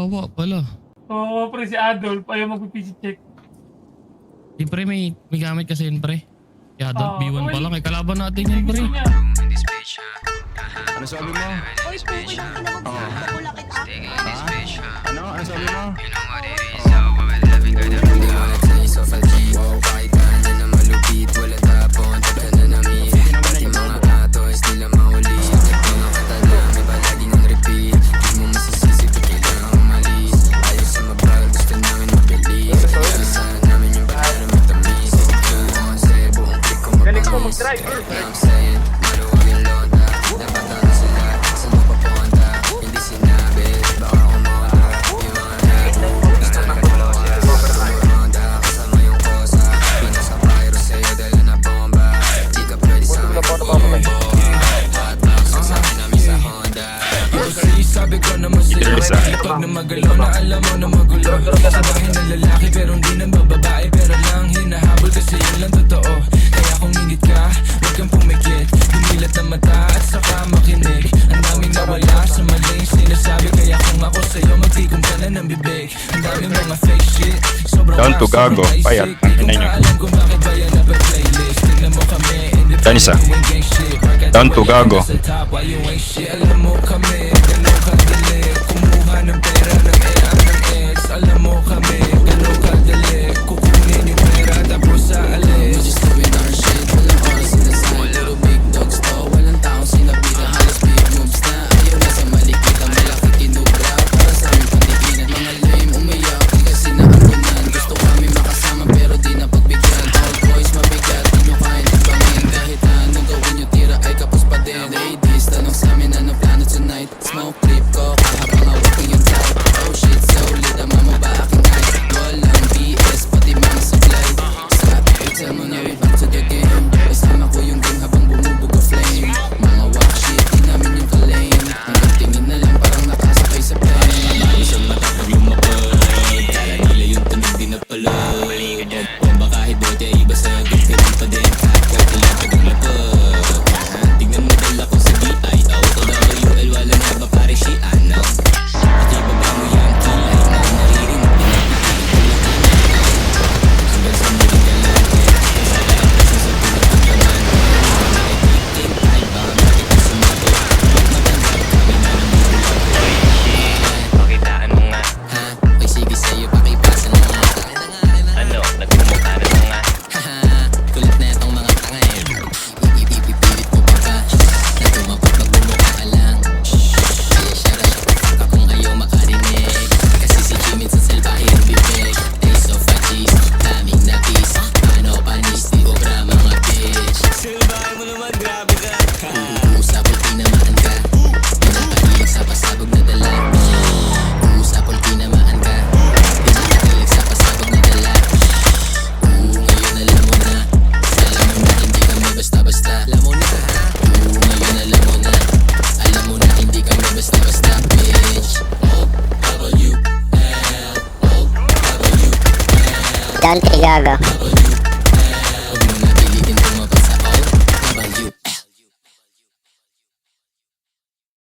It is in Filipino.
Kawawa pala. Oo, pre, si Adolf ayaw mag-PC check. Di pre, may gamit kasi yun pre. Kaya Adolf, B1 pa lang. Ay, kalaban natin yun pre. Gusto niya. Ano sabi mo? Oy, pukay ng ina mo. Pula kita. Ano? Ano sabi mo? Galing ko mag-drive. Sabi ko na masaya pag na magalaw na alam mo na magulo. Sabahin na lalaki pero hindi na bababae, pero lang hinahabol kasi yun lang totoo. Kaya kung init ka, huwag kang pumikit. Dumilat na mata at saka makinig. Ang daming nawala sa maling sinasabi, kaya kung ako sa'yo magtikom ka na ng bibig. Ang daming mga fake shit, sobrang Down to gago, payat, Di ko ina nyo. alam kung bakit ba yan nape-playlist. Tignan mo kami, Yan isa. Down to gago. sa top, why you ain't shit. Alam mo kami, ganun kadali. Kumuha ng pera ng ng ex. Alam mo kami, ganun kadali. Kukunin yung pera tapos sa alis. Just doing our shit, walang oras in the side. Puro big dogs to, walang taong sinabitan. Halos big moves na, ayaw na sa malikita. Malaki kinubra, para sa aming patikinan. Mga lame umiyak, di kasi naampunan. Gusto kami makasama pero di na pagbigyan. All boys mabigat, di nyo kaya nagpangin. Kahit anong gawin nyo tira ay kapos pa din. Ladies, tanong sa amin ano plano tonight. Smoke trip ko, kahabang hawak ko yung type. Oh shit, solid, ama mo ba aking eyes? Walang BS, pati mga supply. Sa pizza mo na, we back to the game. Isama ko yung game habang bumubuga flame. Mga walk shit, di namin yung kalane. Hanggang tingin na lang parang nakasakay sa plane. Isang mata pag lumapag, kala nila yung tunog di na pala. Kung baka hidot ay iba sa gagawin pa din. Kahit ilang tagang lapag. Tignan mo dala ko sa DI. Auto WL, wala na ba pare si ano? At ibaba mo yung kilay na naririnig. Hanggang sa muling galante. Sa lahat kasi sa pinagpaglaman. Nakikita tayo baka bakit ka sumagot. Huwag matanggap kami na ng bubulag. Pakitaan mo nga. Ha? Ay sige sa'yo pakipasan mo nga. Ano, nagmumukha na nga. Haha, kulit na itong mga tanga eh. Ipipilit mo pa ba? Na tumapot magmumukha ka lang. Kaya shut up, fuck kung ayaw makarinig. Kasi si Jimin sa salbahe ang bibig. Taste of fudgies, daming napis. Paano panis, di obra mga bitch. Salbahe mo naman, grabe ka. Uusapol, tinamaan ka. Pinakahilig sa pasabog na dala. Uusapol, tinamaan ka. Pinakahilig sa pasabog na dala. Ngayon alam mo na. Alam mo na hindi kami basta-basta. Alam mo na. Ngayon alam mo na. Alam mo na hindi kami basta-basta, bitch. O-W-L, O-W-L, Down to gago. W